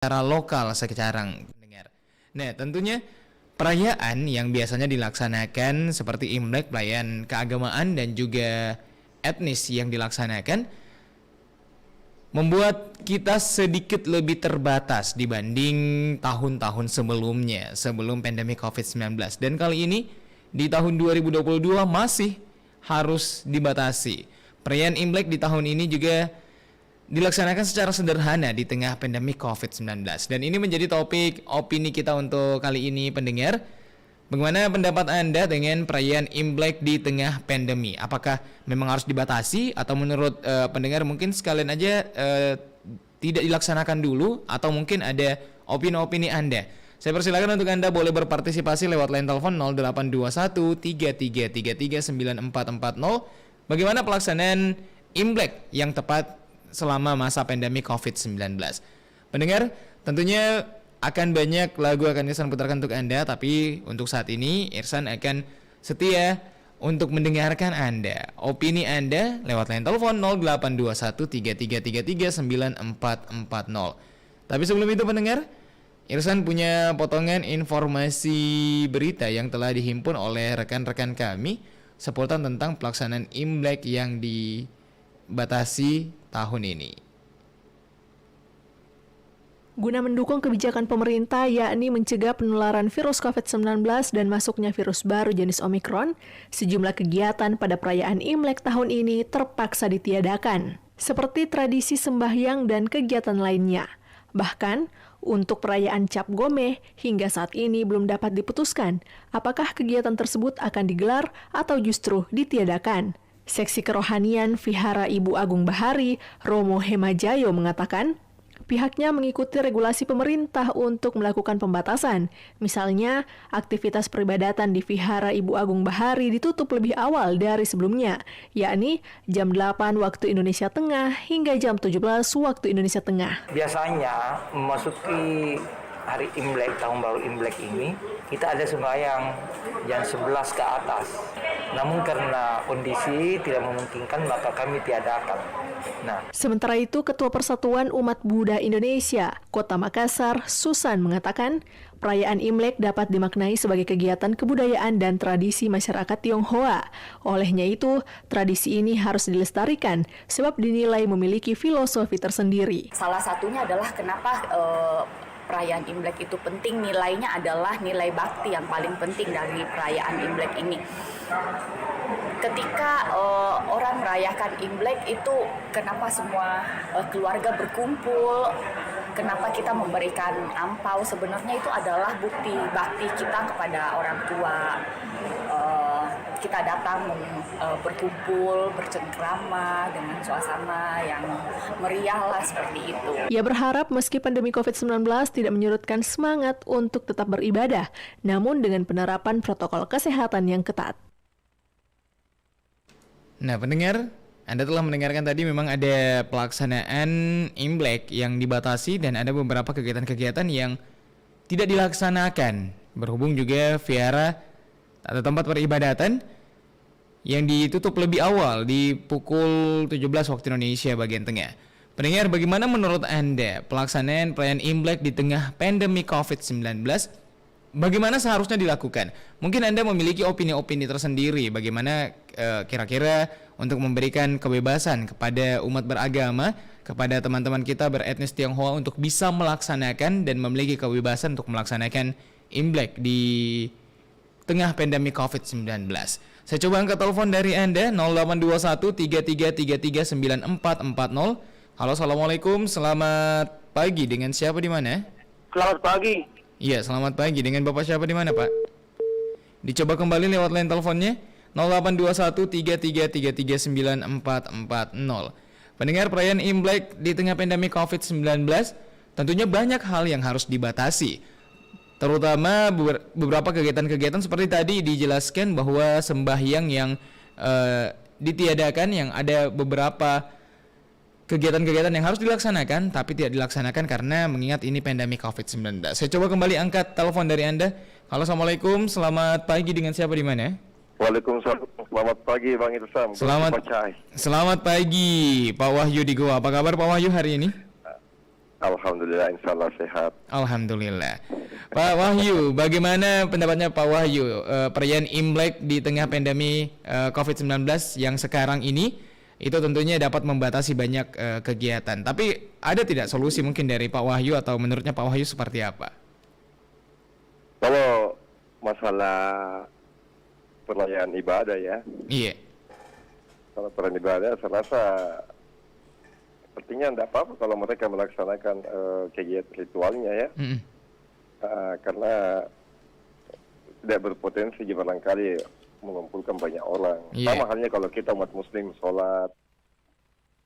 secara lokal sekarang pendengar. Nah, tentunya perayaan yang biasanya dilaksanakan seperti Imlek, perayaan keagamaan dan juga etnis yang dilaksanakan membuat kita sedikit lebih terbatas dibanding tahun-tahun sebelumnya, sebelum pandemi COVID-19. Dan kali ini di tahun 2022 masih harus dibatasi. Perayaan Imlek di tahun ini juga dilaksanakan secara sederhana di tengah pandemi COVID-19. Dan ini menjadi topik opini kita untuk kali ini pendengar. Bagaimana pendapat Anda dengan perayaan Imlek di tengah pandemi? Apakah memang harus dibatasi atau menurut pendengar mungkin sekalian aja tidak dilaksanakan dulu, atau mungkin ada opini-opini Anda? Saya persilakan untuk Anda boleh berpartisipasi lewat line telepon 0821 3333 9440. Bagaimana pelaksanaan Imlek yang tepat selama masa pandemi COVID-19. Pendengar, tentunya akan banyak lagu akan Irsan putarkan untuk Anda, tapi untuk saat ini Irsan akan setia untuk mendengarkan Anda. Opini Anda lewat line telepon 082133339440. Tapi sebelum itu pendengar, Irsan punya potongan informasi berita yang telah dihimpun oleh rekan-rekan kami seputar tentang pelaksanaan Imlek yang dibatasi tahun ini. Guna mendukung kebijakan pemerintah yakni mencegah penularan virus COVID-19 dan masuknya virus baru jenis Omikron, sejumlah kegiatan pada perayaan Imlek tahun ini terpaksa ditiadakan, seperti tradisi sembahyang dan kegiatan lainnya. Bahkan, untuk perayaan Cap Gomeh hingga saat ini belum dapat diputuskan apakah kegiatan tersebut akan digelar atau justru ditiadakan. Seksi Kerohanian Vihara Ibu Agung Bahari, Romo Hemajayo mengatakan, pihaknya mengikuti regulasi pemerintah untuk melakukan pembatasan. Misalnya, aktivitas peribadatan di Vihara Ibu Agung Bahari ditutup lebih awal dari sebelumnya, yakni jam 8 waktu Indonesia Tengah hingga jam 17 waktu Indonesia Tengah. Biasanya memasuki hari Imlek, tahun baru Imlek ini, kita ada sembahyang jam 11 ke atas. Namun karena kondisi tidak memungkinkan, maka kami tiadakan. Sementara itu, Ketua Persatuan Umat Buddha Indonesia, Kota Makassar, Susan mengatakan, perayaan Imlek dapat dimaknai sebagai kegiatan kebudayaan dan tradisi masyarakat Tionghoa. Olehnya itu, tradisi ini harus dilestarikan sebab dinilai memiliki filosofi tersendiri. Salah satunya adalah kenapa perayaan Imlek itu penting, nilainya adalah nilai bakti yang paling penting dari perayaan Imlek ini. Ketika orang merayakan Imlek itu, kenapa semua keluarga berkumpul, kenapa kita memberikan ampau, sebenarnya itu adalah bukti bakti kita kepada orang tua. Kita datang berkumpul, bercengkrama dengan suasana yang meriah lah, seperti itu. Ia berharap meski pandemi COVID-19 tidak menyurutkan semangat untuk tetap beribadah, namun dengan penerapan protokol kesehatan yang ketat. Nah pendengar, Anda telah mendengarkan tadi memang ada pelaksanaan Imlek yang dibatasi dan ada beberapa kegiatan-kegiatan yang tidak dilaksanakan. Berhubung juga Vihara atau tempat peribadatan yang ditutup lebih awal di pukul 17 waktu Indonesia bagian tengah. Pendengar, bagaimana menurut Anda pelaksanaan perayaan Imlek di tengah pandemi COVID-19? Bagaimana seharusnya dilakukan? Mungkin Anda memiliki opini-opini tersendiri bagaimana kira-kira untuk memberikan kebebasan kepada umat beragama, kepada teman-teman kita beretnis Tionghoa untuk bisa melaksanakan dan memiliki kebebasan untuk melaksanakan Imlek di tengah pandemi COVID-19. Saya coba angkat telepon dari Anda 0821 3333 9440. Halo, assalamualaikum, selamat pagi. Dengan siapa di mana? Selamat pagi. Iya, selamat pagi. Dengan Bapak siapa di mana, Pak? Dicoba kembali lewat line teleponnya 0821 3333 9440. Pendengar, perayaan Imlek di tengah pandemi COVID-19 tentunya banyak hal yang harus dibatasi. Terutama beberapa kegiatan-kegiatan seperti tadi dijelaskan bahwa sembahyang yang ditiadakan, yang ada beberapa kegiatan-kegiatan yang harus dilaksanakan tapi tidak dilaksanakan karena mengingat ini pandemi COVID-19. Saya coba kembali angkat telepon dari Anda. Halo, assalamualaikum, selamat pagi. Dengan siapa di mana? Waalaikumsalam. Selamat pagi Bang Irsan. Selamat pagi Pak Wahyu di Goa. Apa kabar Pak Wahyu hari ini? Alhamdulillah, insya Allah sehat. Alhamdulillah. Pak Wahyu, bagaimana pendapatnya Pak Wahyu perayaan Imlek di tengah pandemi COVID-19 yang sekarang ini itu tentunya dapat membatasi banyak kegiatan. Tapi ada tidak solusi mungkin dari Pak Wahyu atau menurutnya Pak Wahyu seperti apa? Kalau masalah perayaan ibadah ya, Iya. kalau perayaan ibadah saya rasa sepertinya tidak apa-apa kalau mereka melaksanakan kegiatan ritualnya ya. Mm-mm. Karena tidak berpotensi barangkali mengumpulkan banyak orang. Iya. Sama halnya kalau kita umat muslim sholat,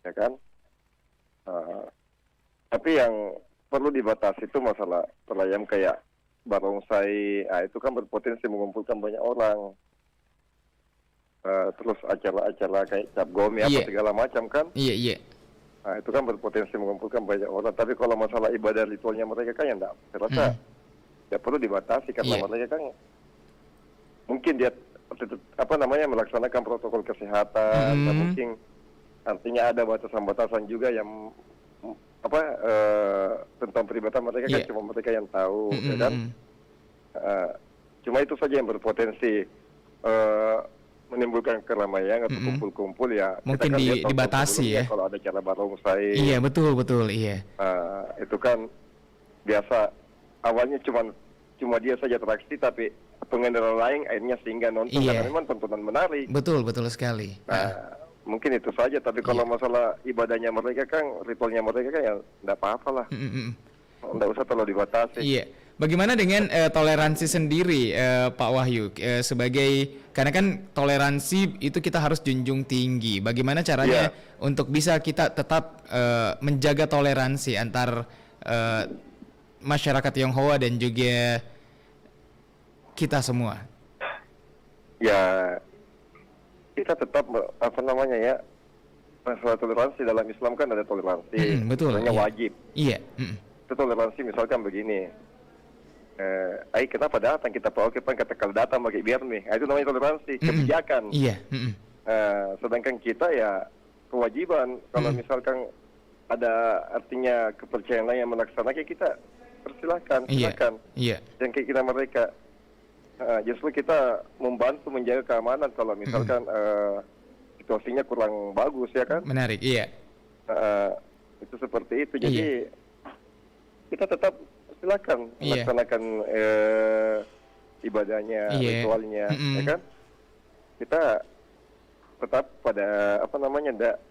ya kan? Tapi yang perlu dibatasi itu masalah perayaan kayak barongsai, itu kan berpotensi mengumpulkan banyak orang. Terus acara-acara kayak cap gome apa Iya. segala macam kan? Iya, iya. Nah, itu kan berpotensi mengumpulkan banyak orang. Tapi kalau masalah ibadah ritualnya mereka kan yang enggak, saya rasa ya perlu dibatasi karena Iya. mereka kan mungkin dia melaksanakan protokol kesehatan dan mungkin artinya ada batasan-batasan juga yang tentang peribadatan mereka kan Iya. cuma mereka yang tahu, ya kan? Cuma itu saja yang berpotensi menimbulkan keramaian atau kumpul-kumpul ya. Mungkin kita kan lihat tahun dibatasi sebelumnya ya. Kalau ada cara barongsai, Iya, betul, iya. itu kan biasa awalnya cuma dia saja atraksi tapi pengendara lain akhirnya sehingga nonton Iya. karena memang tontonan menarik. Betul sekali. Nah, mungkin itu saja. Tapi kalau masalah ibadahnya mereka kan, ritualnya mereka kan ya tidak apa-apa lah. Tidak usah terlalu dibatasi. Iya. Bagaimana dengan toleransi sendiri, Pak Wahyu? Karena kan toleransi itu kita harus junjung tinggi. Bagaimana caranya untuk bisa kita tetap menjaga toleransi antar masyarakat Tionghoa dan juga kita semua? Ya, kita tetap masalah toleransi dalam Islam kan ada toleransi. Betul. Sebenarnya Iya. wajib. Iya. Itu toleransi misalkan begini. Kenapa datang kita pakai kata kalau datang bagi biar nih. Itu namanya toleransi, kebijakan. Iya. Sedangkan kita ya kewajiban kalau misalkan ada artinya kepercayaan lain yang melaksanakan kita persilahkan, silakan. Iya. Yang kayak kita mereka justru kita membantu menjaga keamanan kalau misalkan situasinya kurang bagus ya kan. Menarik. Iya. Itu seperti itu. Jadi kita tetap silakan melaksanakan ibadahnya, ritualnya, ya kan? Kita tetap pada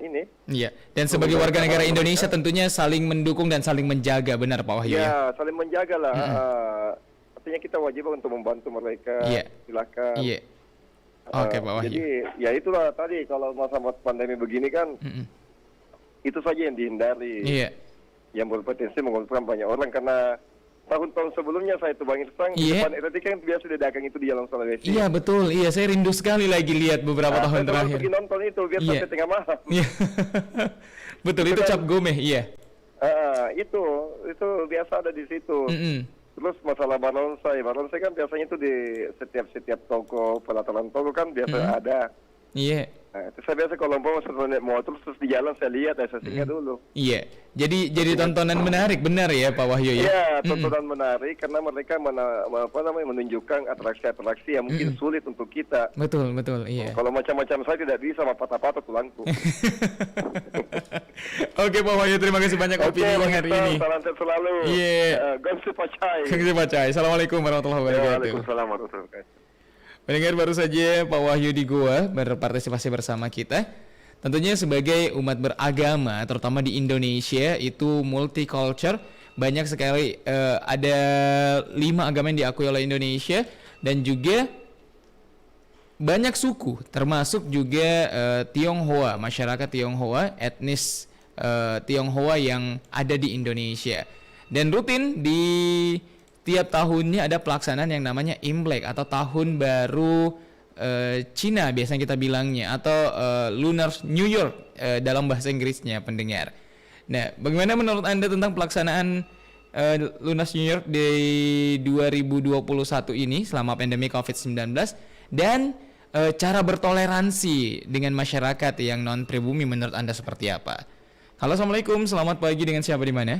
ini. Iya. Dan sebagai warga negara Indonesia tentunya saling mendukung dan saling menjaga, benar Pak Wahyu ya? Ya, saling menjaga lah. Artinya kita wajib untuk membantu mereka. Iya. Silakan. Iya. Oke, Pak Wahyu. Jadi ya itulah tadi kalau masa pandemi begini kan itu saja yang dihindari. Iya. Yang berpotensi mengumpulkan banyak orang karena tahun-tahun sebelumnya saya itu Bang Irsang di depan RRT kan biasa dagang itu di Jalan Sulawesi. Iya, betul. Iya, saya rindu sekali lagi lihat beberapa tahun saya terakhir. pergi nonton itu biar sampai tengah malam. Iya. Betul, itu cap gome, iya. Itu biasa ada di situ. Terus masalah barongsai kan biasanya itu di setiap toko, pelataran toko kan biasa ada. Iya. Nah, itu saya biasa kalau mau naik motor terus di jalan saya lihat, saya singgah dulu. Iya. Jadi tontonan menarik, benar ya Pak Wahyu ya? Iya, tontonan menarik karena mereka menunjukkan atraksi-atraksi yang mungkin sulit untuk kita. Betul, iya. Kalau macam-macam saya tidak bisa patah-patah tulangku. Oke Pak Wahyu, terima kasih banyak opini hari ini. Salam sehat selalu. Iya. Gongsi Pacai. Gongsi Pacai. Assalamualaikum warahmatullahi wabarakatuh. Waalaikumsalam warahmatullahi wabarakatuh. Pendengar, baru saja Pak Wahyu di Goa berpartisipasi bersama kita. Tentunya sebagai umat beragama, terutama di Indonesia itu multicultural, banyak sekali ada 5 agama yang diakui oleh Indonesia dan juga banyak suku, termasuk juga Tionghoa, masyarakat Tionghoa, etnis Tionghoa yang ada di Indonesia. Dan rutin di tiap tahunnya ada pelaksanaan yang namanya Imlek atau Tahun Baru Cina biasanya kita bilangnya, atau Lunar New Year dalam bahasa Inggrisnya, pendengar. Nah, bagaimana menurut Anda tentang pelaksanaan Lunar New Year di 2021 ini selama pandemi COVID-19 dan cara bertoleransi dengan masyarakat yang non pribumi menurut Anda seperti apa? Halo, assalamualaikum, selamat pagi, dengan siapa di mana?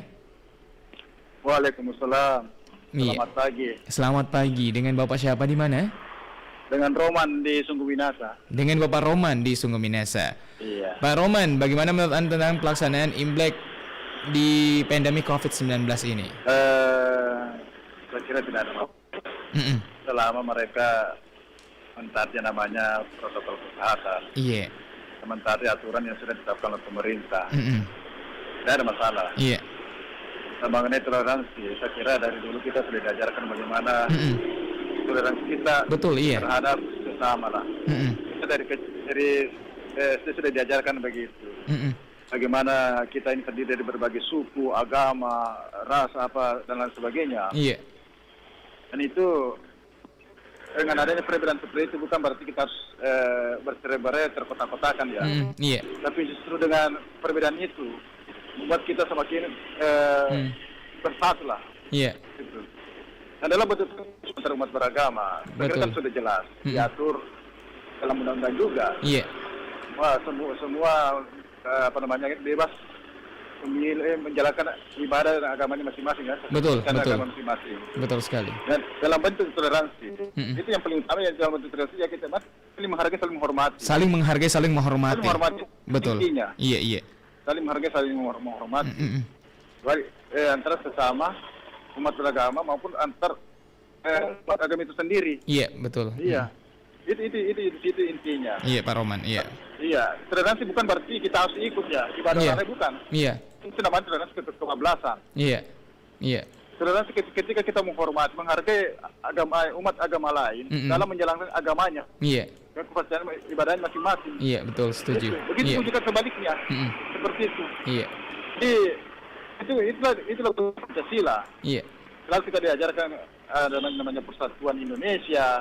Waalaikumsalam. Iya. Selamat pagi. Selamat pagi. Dengan Bapak siapa di mana? Dengan Roman di Sungguh Minasa. Dengan Bapak Roman di Sungguh Minasa. Iya. Pak Roman, bagaimana menurut Anda tentang pelaksanaan Imlek di pandemi COVID-19 ini? Saya kira tidak ada masalah. Mm-mm. Selama mereka mentaati namanya protokol kesehatan, Iya. mentaati aturan yang sudah ditetapkan oleh pemerintah, Mm-mm. tidak ada masalah. Iya. Nah, mengenai toleransi, saya kira dari dulu kita sudah diajarkan bagaimana Mm-mm. toleransi kita Betul, iya. terhadap sesama lah. Mm-mm. Kita sudah diajarkan begitu. Mm-mm. Bagaimana kita ini terdiri dari berbagai suku, agama, ras, apa dan lain sebagainya. Iya. Dan itu dengan adanya perbedaan seperti itu bukan berarti kita harus bercerai-berai terkotak-kotakan ya. Iya. Tapi justru dengan perbedaan itu membuat kita semakin bersatu lah. Iya. Gitu. Dan dalam bentuk antar umat beragama, Betul. kan sudah jelas diatur dalam undang-undang juga. Iya. Wah, semua bebas memilih menjalankan ibadah dan agamanya masing-masing ya. Betul, Karena betul. agama masing-masing. Betul sekali. Dan dalam bentuk toleransi, itu yang paling utama ya dalam bentuk toleransi ya kita saling menghargai, saling menghormati. Saling menghargai, saling menghormati. Saling menghormati. Betul. Intinya. Iya, iya. Saling menghargai, saling menghormati. Mm-mm. Baik antara sesama umat beragama maupun antar umat agama itu sendiri. Iya, betul. Iya. Itu intinya. Iya, Pak Roman. Iya. Iya, toleransi bukan berarti kita harus ikut ya ibadah Iya. orang bukan. Iya. Itu namanya toleransi kebablasan. Iya. Iya. Toleransi ketika kita menghormati, menghargai umat agama lain dalam menjalankan agamanya Iya. dan kepercayaan ibadahnya masing-masing. Iya, betul, setuju. Begitu Iya. juga sebaliknya, Mm-mm. seperti itu. Iya. Jadi itulah Pancasila. Iya. Lalu kita diajarkan namanya persatuan Indonesia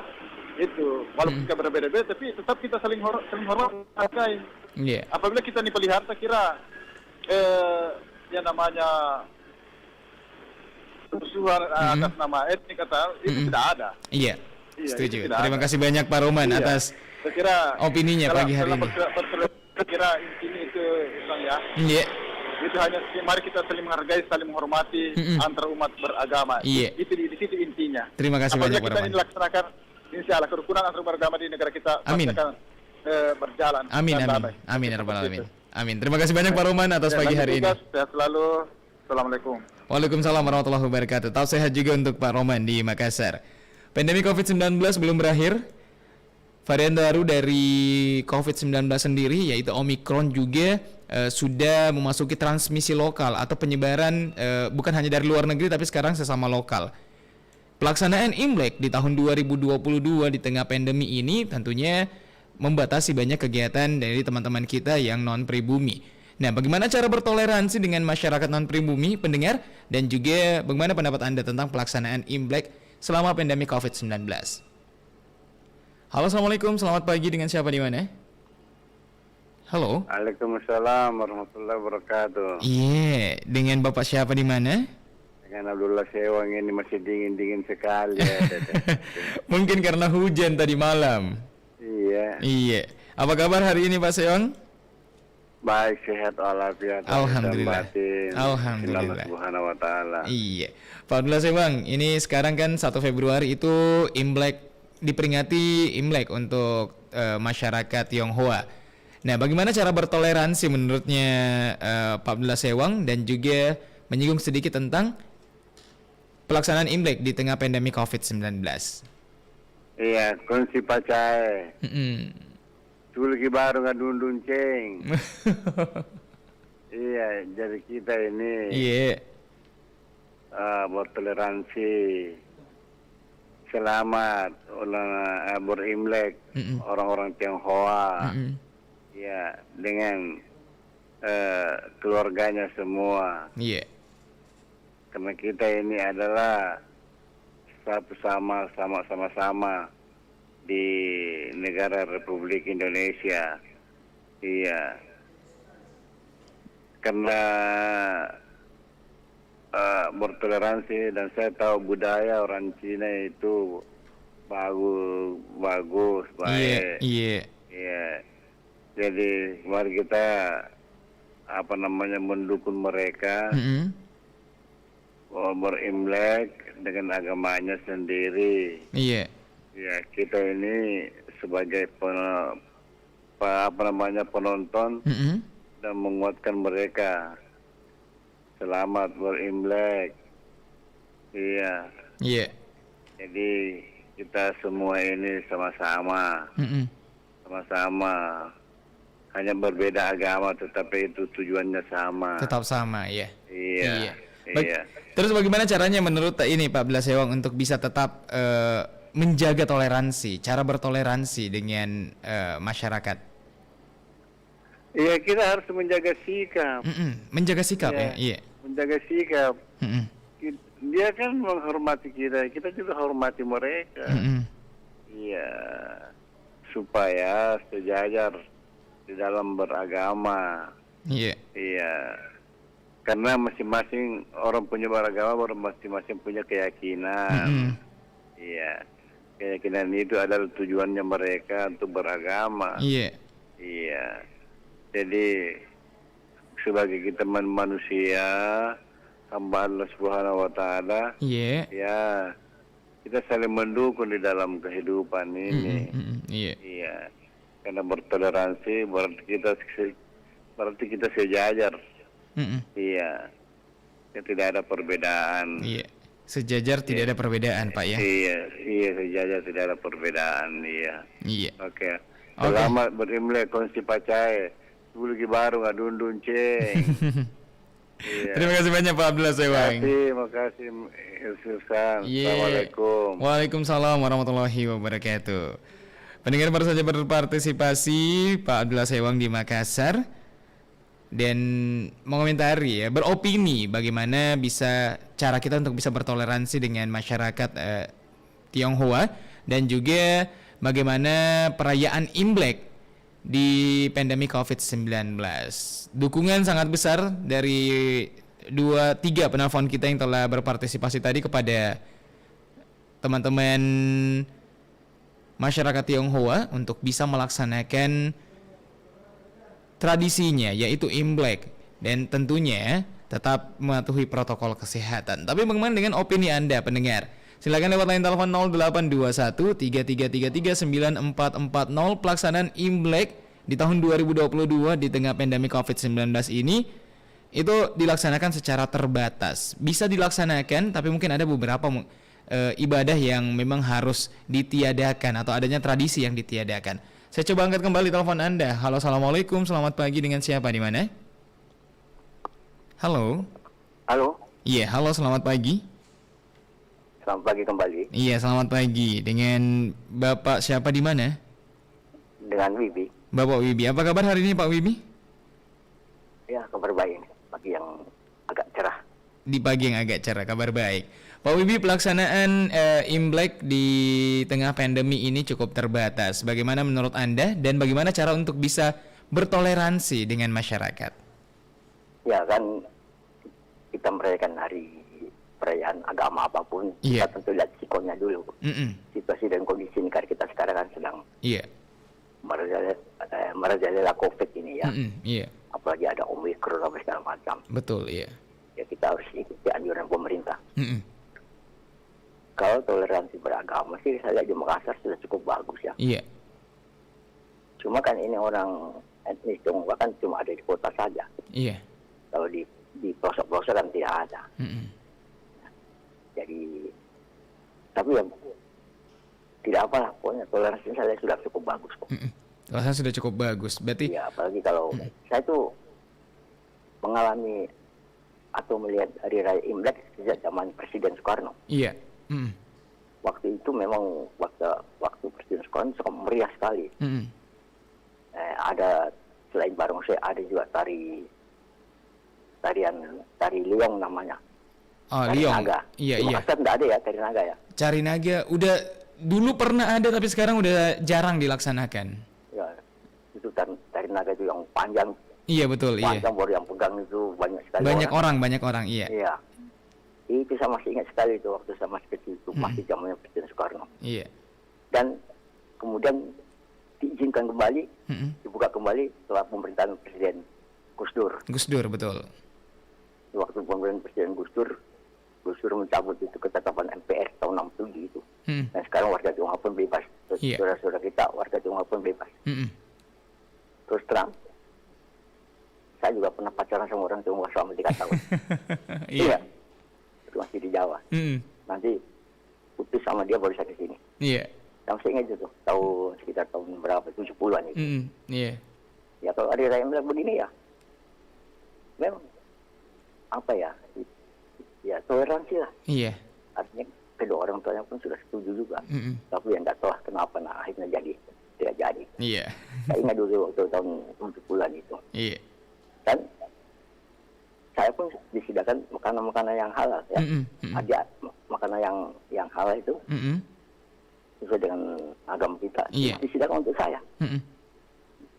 itu walaupun kita berbeda-beda tapi tetap kita saling hormat menghargai. Iya. Apabila kita pelihara, saya kira yang namanya permusuhan atas nama etnik atau itu tidak ada. Iya. Iya, Setuju. itu tidak Terima ada. kasih banyak Pak Roman Iya. atas Saya kira opininya pagi hari ini. Saya kira intinya itu Islam ya. Iya. Itu hanya mari kita saling menghargai, saling menghormati antar umat beragama. Iya. Itu di situ intinya. Terima kasih Apabila banyak Pak kita Roman. ini laksanakan, insya Allah kerukunan antar beragama di negara kita Amin. pasti akan berjalan. Amin, dengan amin. damai. Amin, ya rabbal Seperti alamin. itu. Amin. Terima kasih banyak Pak Roman atas Ya, pagi lanjut hari ini. tugas, sehat selalu. Assalamualaikum. Waalaikumsalam warahmatullahi wabarakatuh. Tetap sehat juga untuk Pak Roman di Makassar. Pandemi COVID-19 belum berakhir. Varian baru dari COVID-19 sendiri yaitu Omicron juga sudah memasuki transmisi lokal atau penyebaran bukan hanya dari luar negeri tapi sekarang sesama lokal. Pelaksanaan Imlek di tahun 2022 di tengah pandemi ini tentunya membatasi banyak kegiatan dari teman-teman kita yang non-pribumi. Nah, bagaimana cara bertoleransi dengan masyarakat non-pribumi, pendengar, dan juga bagaimana pendapat Anda tentang pelaksanaan Imlek selama pandemi COVID-19? Halo, Assalamualaikum, selamat pagi, dengan siapa di mana? Halo? Waalaikumsalam warahmatullahi wabarakatuh. Iya, dengan Bapak siapa di mana? Dengan Abdullah Sewang ini masih dingin-dingin sekali ya. Mungkin karena hujan tadi malam. Iya. Iya. Apa kabar hari ini Pak Seong? Baik, sehat walafiat. Alhamdulillah. Batin. Alhamdulillah. Allah Subhanahu wa taala. Iya. Pak Abdullah Sewang, ini sekarang kan 1 Februari itu Imlek, diperingati Imlek untuk masyarakat Tionghoa. Nah, bagaimana cara bertoleransi menurutnya Pak Abdullah Sewang dan juga menyinggung sedikit tentang pelaksanaan Imlek di tengah pandemi COVID-19? Iya, kunci pacai. Mm-mm. Tulki baru ngadundun ceng. Iya, jadi kita ini Iya. bertoleransi. Selamat berimlek orang-orang Tionghoa. Mm-mm. Ya, dengan keluarganya semua. Iya. Karena kita ini adalah satu sama-sama di negara Republik Indonesia. Iya. Karena bertoleransi dan saya tahu budaya orang Cina itu bagus, baik. Iya. Iya. Jadi mari kita mendukung mereka Mm-mm. berimlek dengan agamanya sendiri. Iya. Ya, kita ini sebagai penonton Mm-mm. dan menguatkan mereka. Selamat berimlek. Iya. Iya. Jadi kita semua ini sama-sama. Mm-mm. Sama-sama. Hanya berbeda agama tetapi itu tujuannya sama. Tetap sama, ya. Iya. Iya. Terus bagaimana caranya menurut ini Pak Blas Hewang untuk bisa tetap menjaga toleransi, cara bertoleransi dengan masyarakat? Iya, kita harus menjaga sikap. Menjaga sikap, ya. Iya. Menjaga sikap. Mm-mm. Dia kan menghormati kita juga hormati mereka. Mm-mm. Iya, supaya sejajar di dalam beragama. Iya. Iya, karena masing-masing orang punya beragama, orang masing-masing punya keyakinan. Mm-mm. Iya, keyakinan itu adalah tujuannya mereka untuk beragama. Iya. Iya, jadi sebagai kita manusia, hamba Allah Subhanahu wa Ta'ala, Iya. ya kita saling mendukung di dalam kehidupan ini. Iya. Iya, karena bertoleransi berarti kita sejajar. Mm-mm. Iya, ya, tidak ada perbedaan. Iya. Sejajar tidak ada perbedaan, Pak, ya. Iya, sejajar tidak ada perbedaan. Iya. Iya. Oke. Selamat berimlek kongsi pacai. Bulgi baru ngadundun ceng. Iya. Terima kasih banyak Pak Blas Hewang. Terima kasih Susan. Iya. Assalamualaikum. Waalaikumsalam warahmatullahi wabarakatuh. Pendengar baru saja berpartisipasi Pak Blas Hewang di Makassar dan mengomentari, ya, beropini bagaimana bisa cara kita untuk bisa bertoleransi dengan masyarakat Tionghoa dan juga bagaimana perayaan Imlek di pandemi COVID-19. Dukungan sangat besar dari 2-3 penelpon kita yang telah berpartisipasi tadi kepada teman-teman masyarakat Tionghoa untuk bisa melaksanakan tradisinya, yaitu Imlek, dan tentunya tetap mematuhi protokol kesehatan. Tapi bagaimana dengan opini Anda, pendengar? Silakan lewat line telepon 0821 3333 9440. Pelaksanaan Imlek di tahun 2022 di tengah pandemi COVID-19 ini itu dilaksanakan secara terbatas. Bisa dilaksanakan, tapi mungkin ada beberapa ibadah yang memang harus ditiadakan atau adanya tradisi yang ditiadakan. Saya coba angkat kembali telepon Anda. Halo, assalamualaikum. Selamat pagi, dengan siapa, di mana? Halo. Halo. Iya, halo, selamat pagi. Selamat pagi kembali. Iya, selamat pagi. Dengan Bapak siapa, di mana? Dengan Wibi. Bapak Wibi. Apa kabar hari ini, Pak Wibi? Ya, kabar baik. Pagi yang agak cerah. Di pagi yang agak cerah, kabar baik. Pak Wibi, pelaksanaan Imlek di tengah pandemi ini cukup terbatas. Bagaimana menurut Anda dan bagaimana cara untuk bisa bertoleransi dengan masyarakat? Ya, kan kita merayakan hari perayaan agama apapun, Iya. kita tentu lihat sikonya dulu. Situasi dan kondisi negara kita sekarang kan sedang Iya. merajalela COVID ini ya. Iya. Apalagi ada Omikron dan segala macam. Betul, iya. Ya kita harus ikuti anjuran pemerintah. Kalau toleransi beragama sih saya lihat di Makassar sudah cukup bagus ya. Iya. Cuma kan ini orang etnis Tionghoa kan cuma ada di kota saja. Iya. Kalau di pelosok-pelosok kan tidak ada. Jadi, tapi ya tidak apalah, pokoknya toleransi saya sudah cukup bagus kok. Toleransi sudah cukup bagus. Berarti Ya, apalagi kalau saya tuh mengalami atau melihat hari raya Imlek sejak zaman Presiden Soekarno. iya. Waktu itu memang waktu Presiden Soekarno sangat meriah sekali. Ada selain barongsai ada juga tari liong namanya. Oh, Tari liong. naga. Iya, Di iya. Makassar tidak ada ya tari naga ya. Cari naga udah dulu pernah ada tapi sekarang udah jarang dilaksanakan. Ya, itu tari naga itu yang panjang. Iya, betul, iya. Panjang baru yang pegang itu banyak sekali. Banyak orang, iya. Iya. Itu saya masih ingat sekali itu waktu saya masih kecil itu masih zamannya Presiden Soekarno. Iya. Dan kemudian diizinkan kembali, dibuka kembali setelah pemerintahan Presiden Gus Dur. Gus Dur, betul. Waktu pemerintahan Presiden Gus Dur disuruh mencabut itu ketetapan MPR tahun 67 itu. Dan sekarang warga Tionghoa pun bebas. Iya. Saudara-saudara kita warga Tionghoa pun bebas. Terus terang, saya juga pernah pacaran sama orang Tionghoa selama 3 tahun. Iya. Itu masih di Jawa. Nanti putus sama dia baru saya ke sini. Iya. Yang saya ingat itu sekitar tahun berapa, 70-an itu. Iya. Ya kalau hari raya Imlek begini ya, memang apa ya, ya toleransi lah. Iya. Artinya kedua orang tuanya pun sudah setuju juga. Tapi yang nggak tahu kenapa akhirnya tidak jadi. Iya. Saya ingat dulu waktu tahun 70-an itu. Iya. Dan saya pun disediakan makanan-makanan yang halal ya. Ada makanan yang halal itu sesuai dengan agama kita. Iya. Disediakan untuk saya.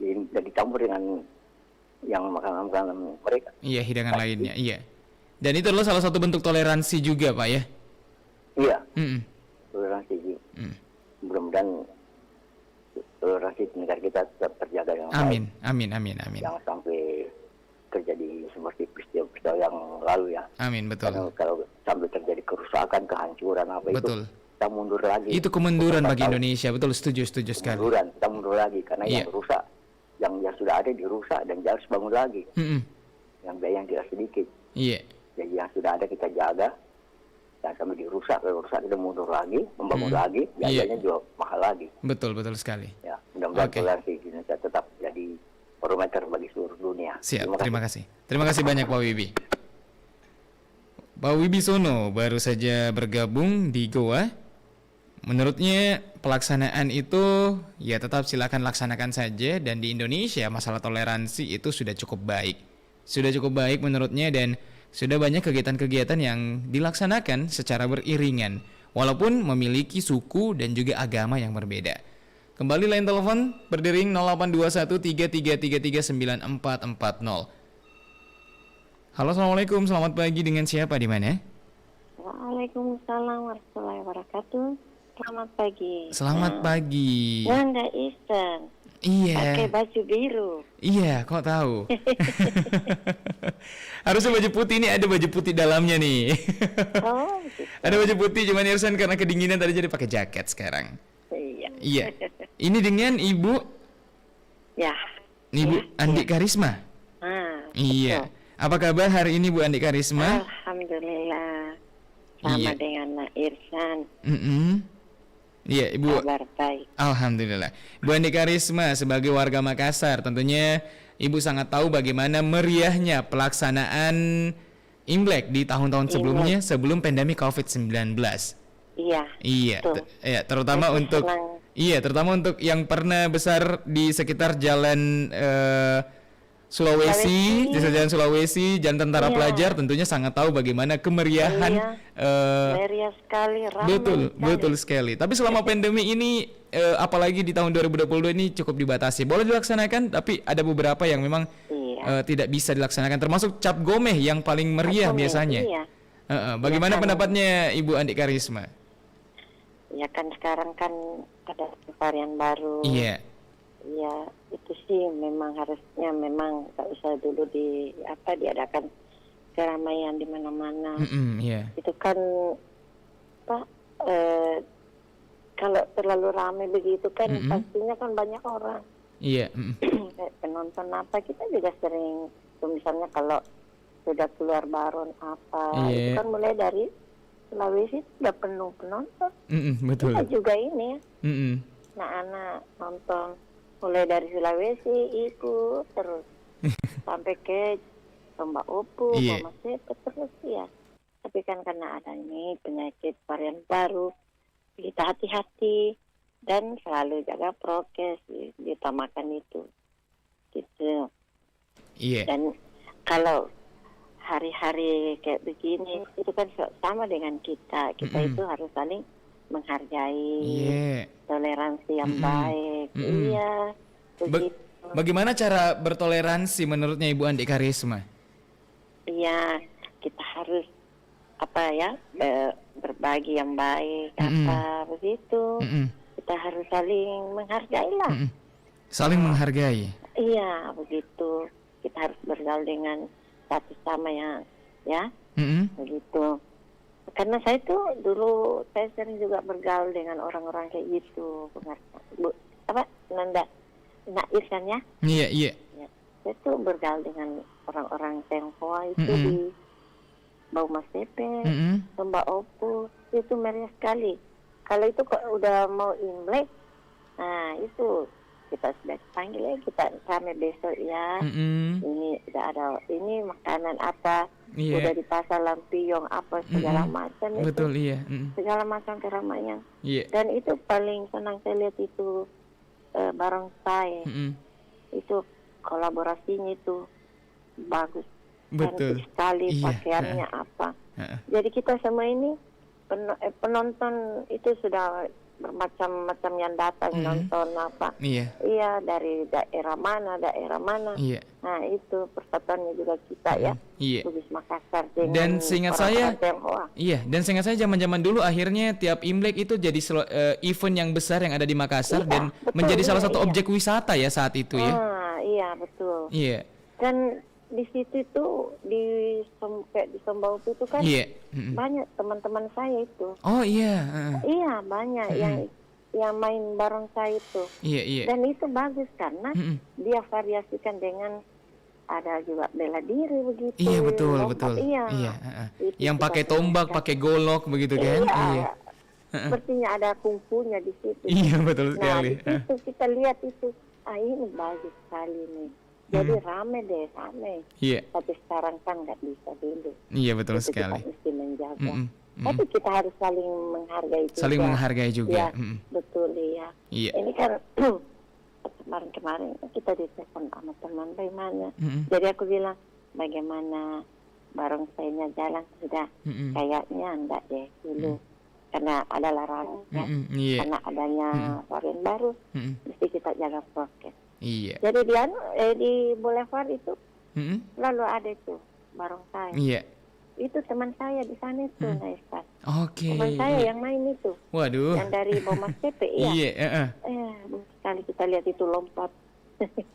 Dan dicampur dengan yang makanan-makanan mereka. Iya, hidangan lainnya. Iya. Dan itu adalah salah satu bentuk toleransi juga, Pak ya. Iya. Toleransi. Mudah-mudahan toleransi negara kita tetap terjaga dengan baik. Amin. Jangan sampai terjadi seperti peristiwa yang lalu ya. Amin, betul. Karena kalau sampai terjadi kerusakan, kehancuran apa Betul. itu, kita mundur lagi. Itu kemunduran bagi Indonesia, betul, setuju sekali. Kita mundur lagi karena yang rusak, yang sudah ada dirusak dan harus bangun lagi. Yang biaya yang tidak sedikit. Iya. Jadi yang sudah ada kita jaga, dan sampai dirusak, kalau rusak kita mundur lagi, membangun lagi, biayanya juga mahal lagi. Betul sekali. Ya, mudah-mudahan toleransi Indonesia tetap jadi barometer bagi seluruh dunia. Siap, terima kasih. Terima kasih banyak Pak Wibi. Pak Wibisono baru saja bergabung di Goa. Menurutnya pelaksanaan itu ya tetap silakan laksanakan saja, dan di Indonesia masalah toleransi itu sudah cukup baik. Sudah cukup baik menurutnya, dan sudah banyak kegiatan-kegiatan yang dilaksanakan secara beriringan walaupun memiliki suku dan juga agama yang berbeda. Kembali line telepon berdering 082133339440. Halo, assalamualaikum, selamat pagi, dengan siapa di mana? Waalaikumsalam warahmatullahi wabarakatuh. Selamat pagi. Selamat pagi. Wanda Eastern. Iya. Pakai baju biru. Iya, kok tahu? Harusnya baju putih, ini ada baju putih dalamnya nih. Oh, gitu. Ada baju putih, cuman Irsan karena kedinginan tadi jadi pakai jaket sekarang. Iya. Iya. Ini dengan Ibu? Ya. Ibu Andi Karisma? Iya. Betul. Apa kabar hari ini Bu Andi Karisma? Alhamdulillah. Sama dengan Nak Irsan. Iya, Ibu. Kabar baik. Alhamdulillah. Bu Andi Karisma sebagai warga Makassar, tentunya Ibu sangat tahu bagaimana meriahnya pelaksanaan Imlek di tahun-tahun sebelumnya sebelum pandemi COVID-19. Iya. Iya, terutama untuk terutama untuk yang pernah besar di sekitar jalan Sulawesi, di jalan Sulawesi, Jalan Tentara Pelajar, tentunya sangat tahu bagaimana kemeriahan. Meriah sekali, ramai Betul sekali. Tapi selama pandemi ini, apalagi di tahun 2022 ini cukup dibatasi. Boleh dilaksanakan, tapi ada beberapa yang memang tidak bisa dilaksanakan. Termasuk Cap Gomeh yang paling meriah biasanya. Iya. Bagaimana pendapatnya Ibu Andi Karisma? Ya kan sekarang kan ada varian baru. Iya. Ya itu sih memang harusnya memang tak usah dulu diadakan keramaian di mana-mana. Itu kan Pak kalau terlalu ramai begitu kan pastinya kan banyak orang. Iya. Kayak penonton apa kita juga sering misalnya kalau sudah keluar baron apa itu kan mulai dari Sulawesi sudah penuh penonton. Betul. Kita juga ini ya. Anak-anak nonton mulai dari Sulawesi ikut terus sampai ke Tombak Opu, Mama Sepe terus ya. Tapi kan karena ada ini penyakit varian baru, kita hati-hati dan selalu jaga prokes, diutamakan itu. Gitu. Iya. Dan kalau hari-hari kayak begini itu kan sama dengan kita itu harus saling menghargai, toleransi yang baik. Iya, begitu. Bagaimana cara bertoleransi menurutnya Ibu Andi Karisma? Iya, kita harus berbagi yang baik, begitu. Kita harus saling menghargai lah. Saling menghargai. Iya, begitu. Kita harus bergaul dengan satu sama yang, ya, begitu. karena saya tuh dulu saya sering juga bergaul dengan orang-orang kayak gitu, Nak Irsan ya. Iya. Ya, saya tuh bergaul dengan orang-orang Tionghoa itu di Bau Mas Tepe, Tombak Opu, itu meriah sekali. Kalau itu kok udah mau Imlek, nah itu kita sudah panggil ya, kita rame besok ya. Ini udah ada ini makanan apa, udah di pasar Lampiong apa segala macam itu. Betul, iya. Segala macam keramaian. Iya. Dan itu paling senang saya lihat itu barongsai. Itu kolaborasinya itu bagus. Betul. Cantik sekali pakaiannya apa. Jadi kita semua ini penonton itu sudah bermacam-macam yang datang nonton apa. Iya, dari daerah mana. Iya. Nah, itu persatuannya juga kita ya. Iya. Bugis Makassar dengan Dan seingat saya, Tionghoa. dan seingat saya zaman-zaman dulu akhirnya tiap Imlek itu jadi event yang besar yang ada di Makassar dan betul, menjadi salah satu objek wisata ya saat itu ya. Iya, betul. Iya. Dan di situ tuh di Sombau itu kan banyak teman-teman saya itu. Oh iya. Iya, banyak yang main bareng saya itu. Iya. Dan itu bagus karena dia variasikan dengan ada juga bela diri begitu. Iya, betul. Iya. Yang pakai tombak, pakai golok begitu kan? Iya. Sepertinya ada kungfunya di situ. Iya, betul sekali. Nah, di situ kita lihat itu, ini bagus sekali nih. Jadi rame. Iya. Tapi sekarang kan nggak bisa dulu. Iya, betul itu sekali. Kita mesti menjaga. Tapi kita harus saling menghargai juga. Saling menghargai juga. Ya, betul ya. Iya. Ini kan kemarin kita ditelepon sama teman bagaimana. Jadi aku bilang bagaimana barongsainya jalan sudah. Kayaknya enggak deh dulu. Karena ada larangan ya. Karena adanya varian baru. Mesti kita jaga prokes. Iya. Jadi di Boulevard itu lalu ada itu barongsai. Iya. Itu teman saya di sana itu, Naisat. Oke. Teman saya yang main itu. Waduh. Yang dari Bau Mas Tepe, iya. Iya. Sekali kita lihat itu lompat.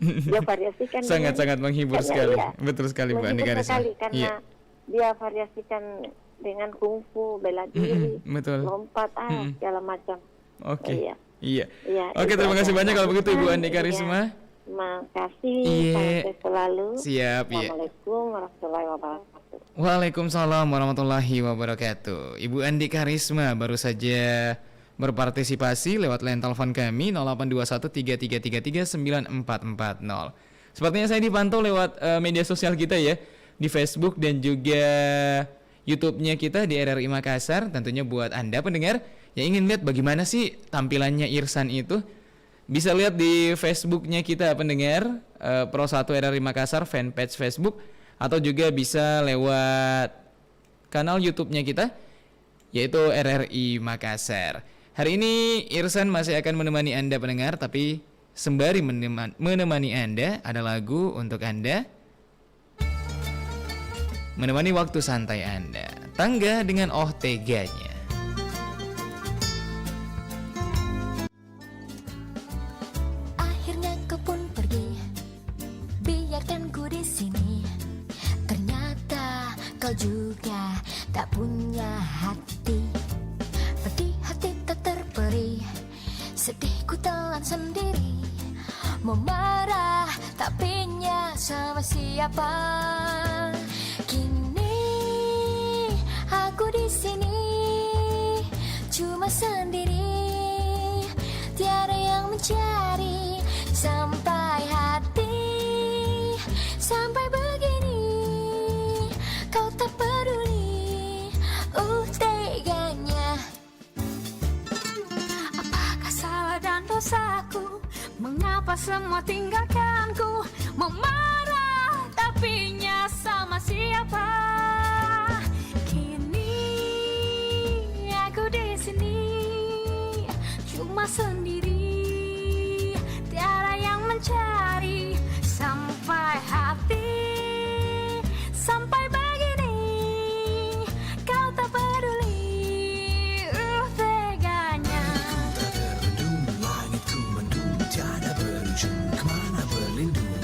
Dia variasikan. Sangat-sangat menghibur sekali. Iya. Betul sekali Bu Andi Karisma. Sekali karena dia variasikan dengan kungfu, bela diri, lompat, segala macam. Oke. Iya. Oke, terima kasih banyak kalau begitu Ibu Andi Karisma. Terima kasih. Sampai selalu. Siap, Assalamualaikum warahmatullahi wabarakatuh. Waalaikumsalam warahmatullahi wabarakatuh. Ibu Andi Karisma baru saja berpartisipasi lewat line telepon kami 082133339440. Sepertinya saya dipantau lewat media sosial kita ya, di Facebook dan juga YouTube-nya kita di RRI Makassar. Tentunya buat Anda pendengar yang ingin lihat bagaimana sih tampilannya Irsan itu, bisa lihat di Facebook-nya kita pendengar, Pro 1 RRI Makassar fanpage Facebook, atau juga bisa lewat kanal YouTube-nya kita yaitu RRI Makassar. Hari ini Irsan masih akan menemani Anda pendengar, tapi sembari menemani Anda ada lagu untuk Anda, menemani waktu santai Anda. Tangga dengan Oh Teganya. Akhirnya kau pun pergi, biarkan ku di sini. Ternyata kau juga tak punya hati. Pedih hati tak terperi, sedih ku telan sendiri. Mau marah tapi nya sama siapa? Kini aku di sini cuma sendiri, tiada yang mencari sampai hati, sampai begini kau tak peduli. Teganya. Apakah salah dan dosaku? Mengapa semua tinggalkanku? Mau marah tapi nya sama siapa? Kini aku di sini cuma sendiri, tiada yang mencari sampai hati, sampai begini kau tak peduli. Teganya. Tak terbendung, langitku mendung, tiada berujung, kemana berlindung?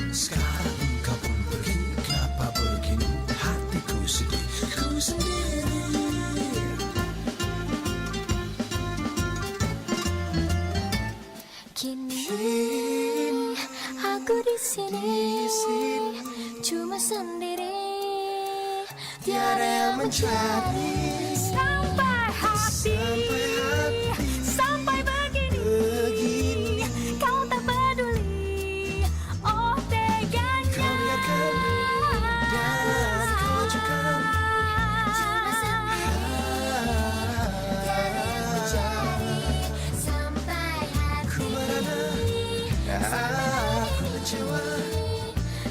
Sekarang kau pun pergi, sini cuma sendiri, tiada yang mencari sampai hati, sampai begini kau tak peduli. Oh teganya kau biarkan dan kau juga cuma sendiri, tiada yang mencari sampai hati, aku kecewa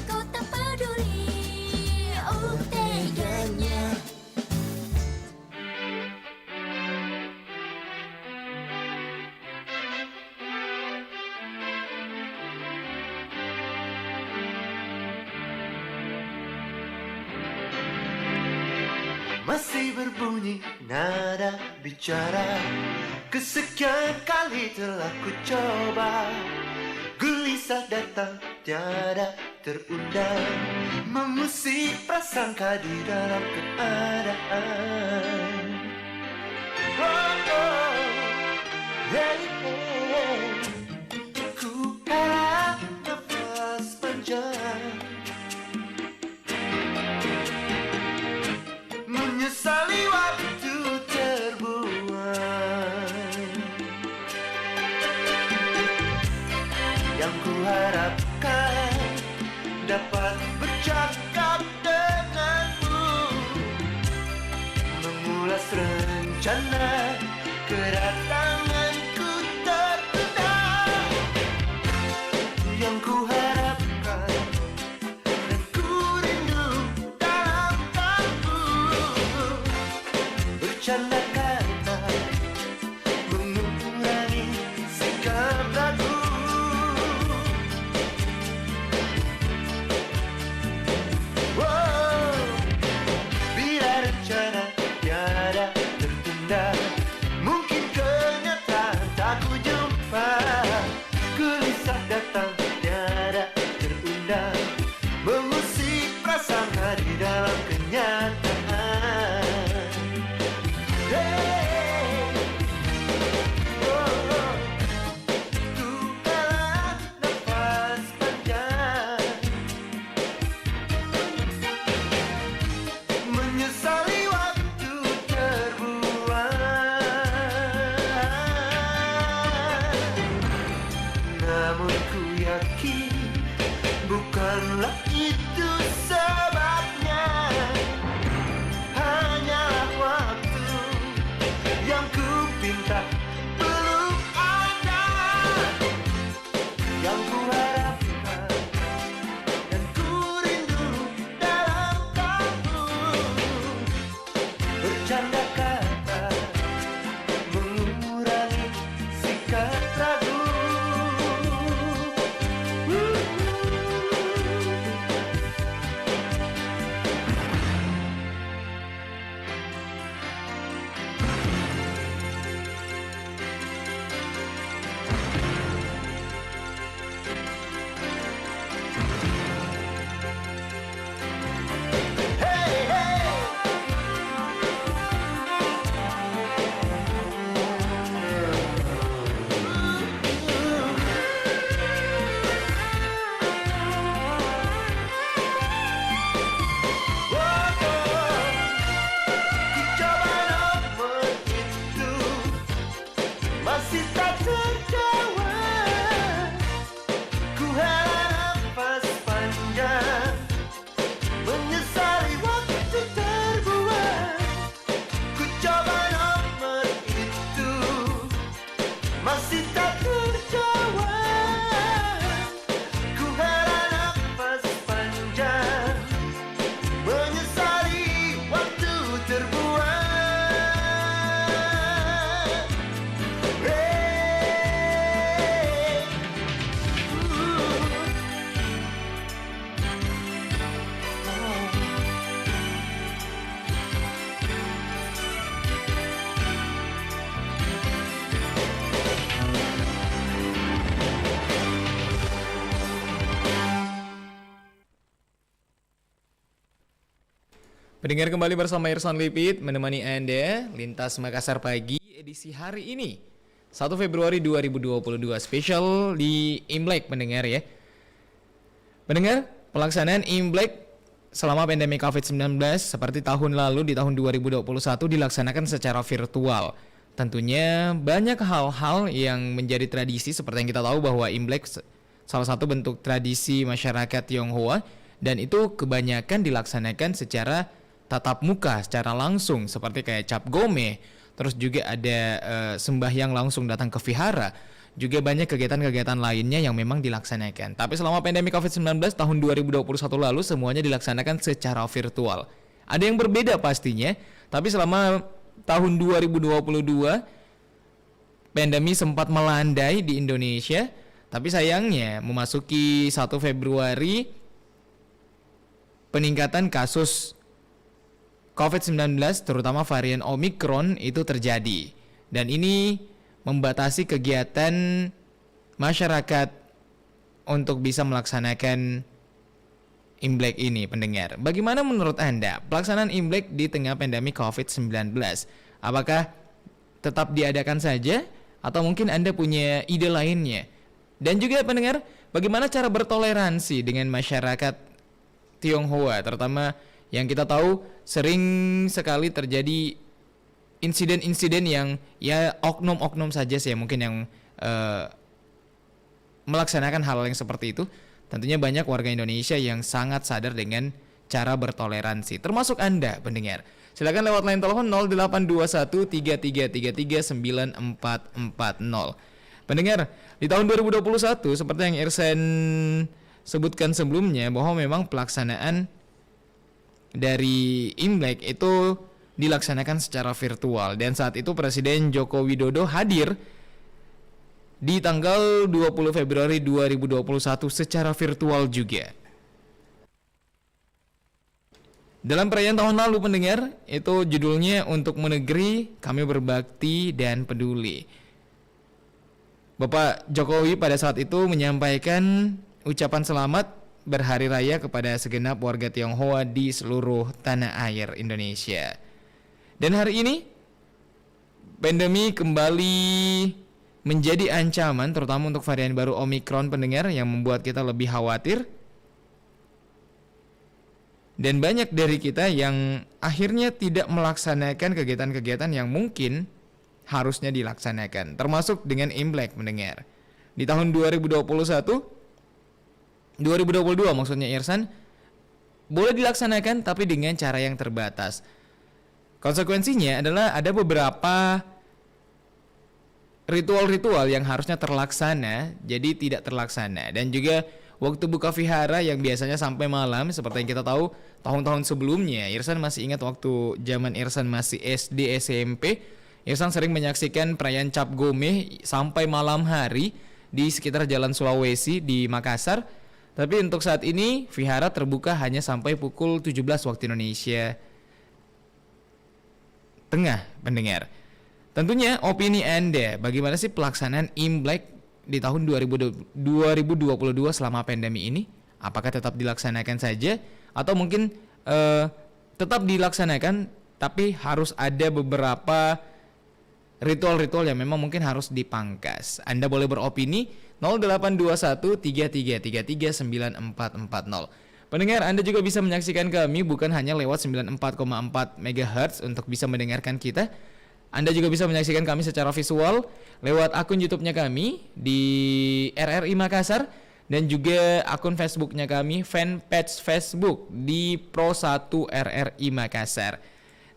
kau tak peduli. Oh teganya. Masih berbunyi nada bicara, kesekian kali telah ku coba. Gelisah datang tiada terundang, mengusik prasangka di dalam keadaan. Oh, oh, hey, hey. Ku hela nafas panjang, menyesali waktu terbuang. Yang ku harapkan dapat bercakap denganmu, mengulas rencana kedatanganku tertunda. Yang ku harapkan dan ku rindu dalam kalbu, bercanda kata mengurangi sikap ragu. Wow, bila rencana tiada tertunda, mungkin kenyataan tak ku jumpa. Gelisah datang tiada terundang, mengusik prasangka di dalam kenyataan. Hey, oh, oh. Ku hela nafas panjang, menyesali waktu terbuang. Namun ku yakin bukanlah itu sebabnya, hanyalah waktu yang ku pinta belum ada. Yang ku harapkan dan ku rindu dalam kalbu, bercanda kata mengurangi sikap ragu. Hey, hey. Ku coba nomor itu, masih tak terjawab. Ku hela nafas panjang, menyesali waktu terbuang. Ku coba nomor itu, masih tak terjawab. Ku hela nafas panjang, menyesali waktu terbuang. Hey, Pendengar kembali bersama Irsan Lipit menemani Anda Lintas Makassar Pagi edisi hari ini 1 Februari 2022 spesial di Imlek pendengar ya. Pendengar, pelaksanaan Imlek selama pandemi COVID-19 seperti tahun lalu di tahun 2021 dilaksanakan secara virtual. Tentunya banyak hal-hal yang menjadi tradisi seperti yang kita tahu bahwa Imlek salah satu bentuk tradisi masyarakat Tionghoa dan itu kebanyakan dilaksanakan secara tatap muka, secara langsung seperti kayak cap gome, terus juga ada sembahyang langsung datang ke vihara. Juga banyak kegiatan-kegiatan lainnya yang memang dilaksanakan. Tapi selama pandemi COVID-19 tahun 2021 lalu semuanya dilaksanakan secara virtual. Ada yang berbeda pastinya, tapi selama tahun 2022 pandemi sempat melandai di Indonesia, tapi sayangnya memasuki 1 Februari peningkatan kasus COVID-19 terutama varian Omicron itu terjadi. Dan ini membatasi kegiatan masyarakat untuk bisa melaksanakan Imlek ini, pendengar. Bagaimana menurut Anda pelaksanaan Imlek di tengah pandemi COVID-19? Apakah tetap diadakan saja atau mungkin Anda punya ide lainnya? Dan juga pendengar, bagaimana cara bertoleransi dengan masyarakat Tionghoa, terutama yang kita tahu sering sekali terjadi insiden-insiden yang ya oknum-oknum saja sih mungkin yang melaksanakan hal yang seperti itu. Tentunya banyak warga Indonesia yang sangat sadar dengan cara bertoleransi, termasuk Anda pendengar. Silakan lewat line telepon 082133394440. Pendengar, di tahun 2021 seperti yang Irsan sebutkan sebelumnya bahwa memang pelaksanaan dari Imlek itu dilaksanakan secara virtual dan saat itu Presiden Joko Widodo hadir di tanggal 20 Februari 2021 secara virtual juga. Dalam perayaan tahun lalu pendengar, itu judulnya Untuk Menegeri Kami Berbakti dan Peduli. Bapak Jokowi pada saat itu menyampaikan ucapan selamat berhari raya kepada segenap warga Tionghoa di seluruh tanah air Indonesia. Dan hari ini pandemi kembali menjadi ancaman terutama untuk varian baru Omicron pendengar yang membuat kita lebih khawatir. Dan banyak dari kita yang akhirnya tidak melaksanakan kegiatan-kegiatan yang mungkin harusnya dilaksanakan, termasuk dengan Imlek pendengar. Di tahun 2022 maksudnya Irsan, boleh dilaksanakan tapi dengan cara yang terbatas. Konsekuensinya adalah ada beberapa ritual-ritual yang harusnya terlaksana jadi tidak terlaksana. Dan juga waktu buka vihara yang biasanya sampai malam seperti yang kita tahu tahun-tahun sebelumnya. Irsan masih ingat waktu zaman Irsan masih SD SMP, Irsan sering menyaksikan perayaan Cap Gome sampai malam hari di sekitar Jalan Sulawesi di Makassar. Tapi untuk saat ini vihara terbuka hanya sampai pukul 17 waktu Indonesia Tengah pendengar. Tentunya opini Anda bagaimana sih pelaksanaan Imlek di tahun 2022 selama pandemi ini? Apakah tetap dilaksanakan saja atau mungkin tetap dilaksanakan tapi harus ada beberapa ritual-ritual yang memang mungkin harus dipangkas? Anda boleh beropini 082133339440. Pendengar, Anda juga bisa menyaksikan kami bukan hanya lewat 94,4 MHz untuk bisa mendengarkan kita. Anda juga bisa menyaksikan kami secara visual lewat akun YouTube-nya kami di RRI Makassar dan juga akun Facebook-nya kami, fanpage Facebook di Pro1 RRI Makassar.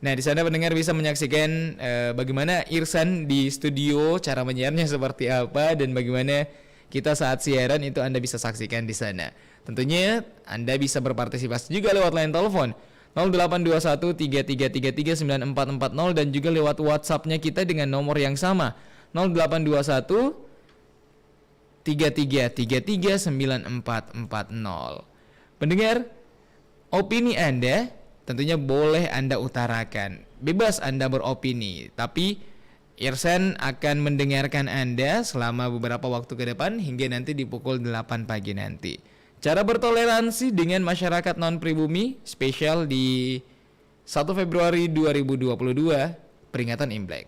Nah, di sana pendengar bisa menyaksikan bagaimana Irsan di studio, cara menyiarnya seperti apa dan bagaimana kita saat siaran itu Anda bisa saksikan di sana. Tentunya Anda bisa berpartisipasi juga lewat line telepon 082133339440 dan juga lewat WhatsApp-nya kita dengan nomor yang sama 082133339440. Pendengar, opini Anda tentunya boleh Anda utarakan. Bebas Anda beropini, tapi Irsan akan mendengarkan Anda selama beberapa waktu ke depan hingga nanti di pukul 8 pagi nanti. Cara bertoleransi dengan masyarakat non-pribumi spesial di 1 Februari 2022 peringatan Imlek.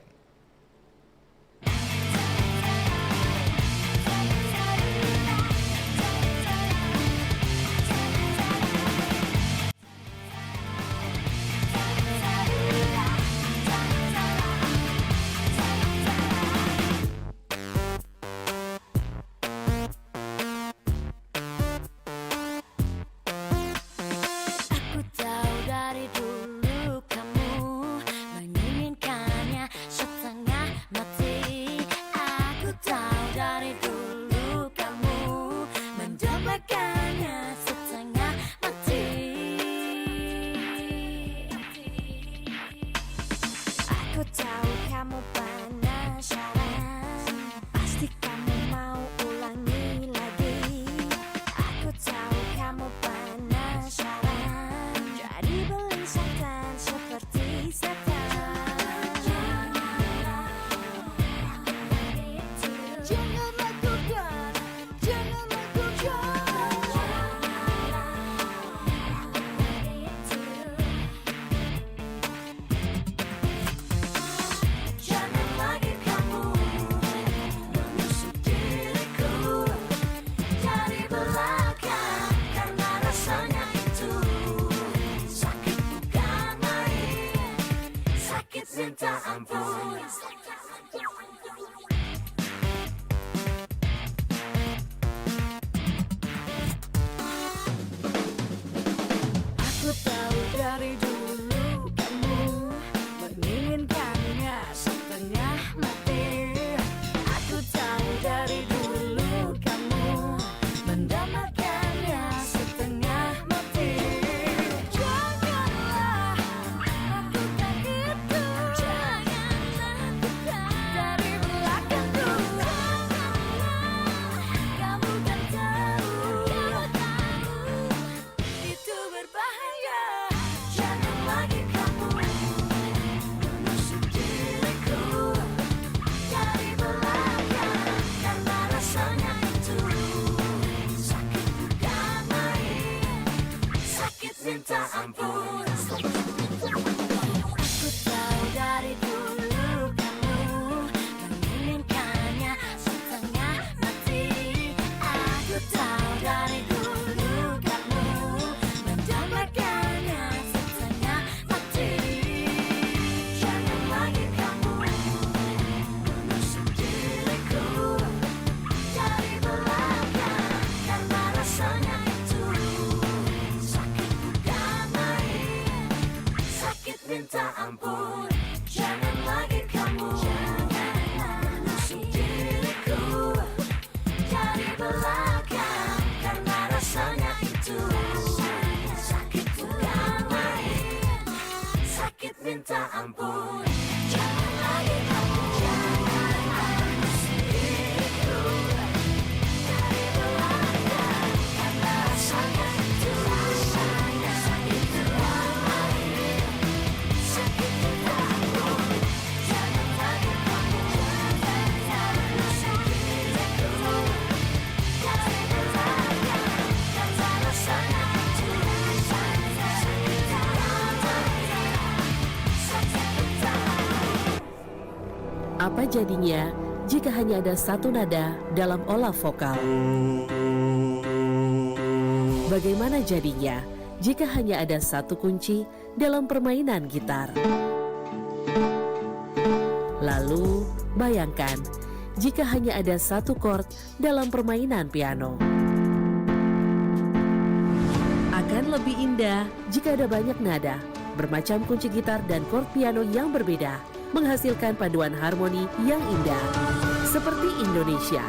minta ampun. Aku tahu dari dulu kamu menginginkannya setengah mati. Aku tahu dari dulu kamu mendambakannya setengah mati. Janganlah lakukan itu. Janganlah lakukan dari belakangku. Kamu kan tahu itu berbahaya. Jangan lagi kamu menusuk diriku dari belakang, karena rasanya itu sakit bukan main, sakit minta ampun. Aku tahu dari dulu kamu menginginkannya setengah mati. Aku tahu dari dulu kamu mendambakannya setengah mati. Jangan lagi kamu menusuk diriku dari belakang, karena rasanya itu sakit bukan main, sakit minta ampun. Jangan lagi kamu menusuk diriku dari belakang, karena rasanya itu sakit bukan main, sakit minta ampun. Jangan lagi kamu menusuk diriku dari belakang, karena rasanya itu sakit bukan main, sakit minta ampun. Jangan lagi kamu menusuk diriku dari belakang, karena rasanya itu sakit bukan main, sakit minta ampun. Apa jadinya jika hanya ada satu nada dalam olah vokal? Bagaimana jadinya jika hanya ada satu kunci dalam permainan gitar? Lalu, bayangkan jika hanya ada satu chord dalam permainan piano. Akan lebih indah jika ada banyak nada, bermacam kunci gitar dan chord piano yang berbeda, menghasilkan paduan harmoni yang indah. Seperti Indonesia,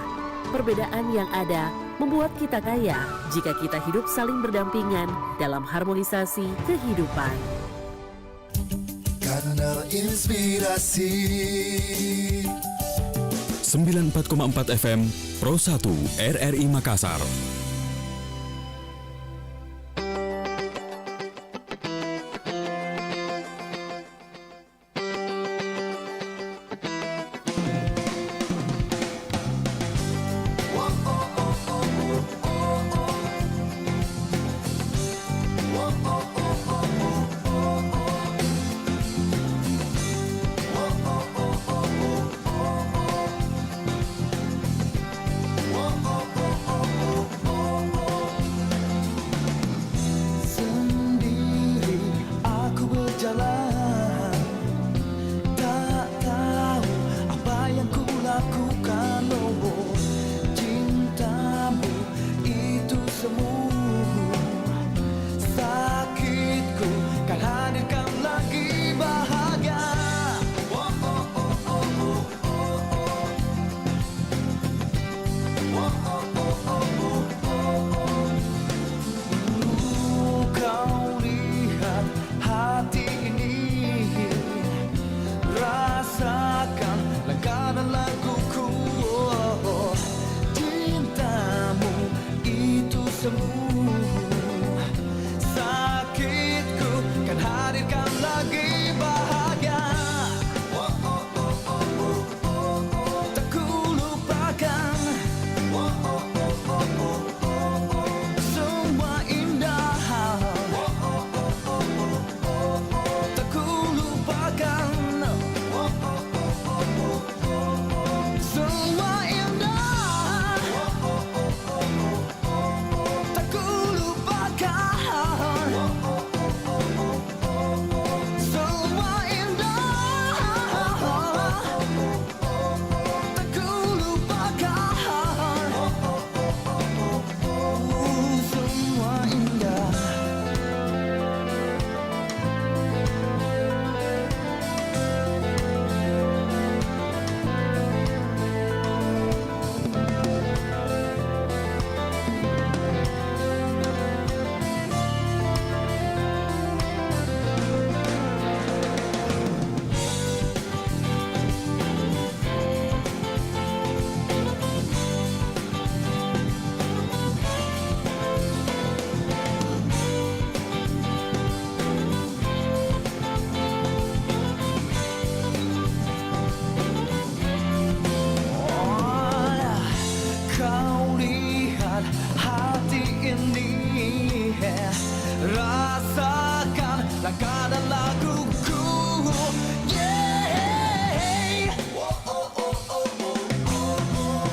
perbedaan yang ada membuat kita kaya jika kita hidup saling berdampingan dalam harmonisasi kehidupan. Kanal Inspirasi 94,4 FM Pro 1 RRI Makassar. pada laguku. Yeah. Oh, oh, oh, oh, oh, oh, oh.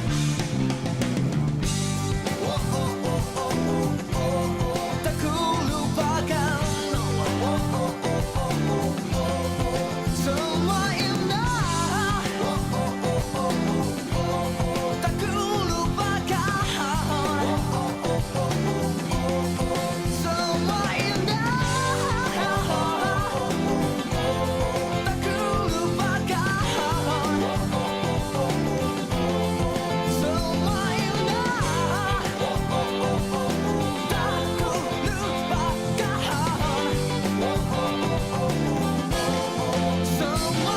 Oh, oh, oh, oh, oh, oh, oh. Tak ku lupakan. Oh, oh, oh, oh, oh, oh, oh. Semua indah. Oh, oh, oh, oh, oh, oh, oh. Tak ku lupakan. Oh, oh, oh, oh, oh, oh. Semua indah. Tak ku lupakan. Semua indah. Tak ku lupakan. Semua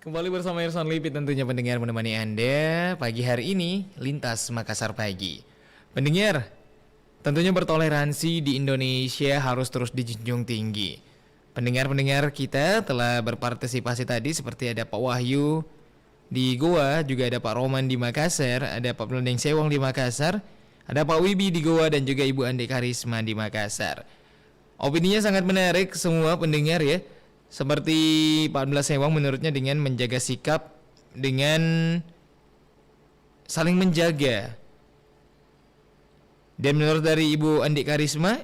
Kembali bersama Irsan Lipit tentunya pendengar menemani Anda pagi hari ini Lintas Makassar Pagi. Pendengar, tentunya bertoleransi di Indonesia harus terus dijunjung tinggi. Pendengar-pendengar kita telah berpartisipasi tadi seperti ada Pak Wahyu di Goa, juga ada Pak Roman di Makassar, ada Pak Blendeng Sewang di Makassar, ada Pak Wibi di Goa dan juga Ibu Ande Karisma di Makassar. Opininya sangat menarik semua pendengar ya. Seperti Pak Abdullah Sewang menurutnya dengan menjaga sikap, dengan saling menjaga. Dan menurut dari Ibu Andi Karisma,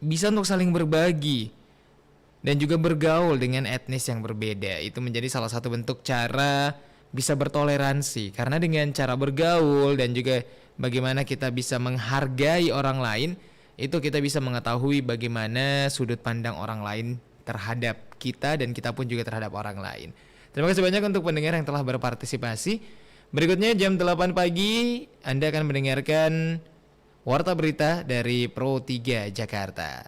bisa untuk saling berbagi dan juga bergaul dengan etnis yang berbeda. Itu menjadi salah satu bentuk cara bisa bertoleransi. Karena dengan cara bergaul dan juga bagaimana kita bisa menghargai orang lain, itu kita bisa mengetahui bagaimana sudut pandang orang lain terhadap kita dan kita pun juga terhadap orang lain. Terima kasih banyak untuk pendengar yang telah berpartisipasi. Berikutnya jam 8 pagi Anda akan mendengarkan Warta Berita dari Pro 3 Jakarta.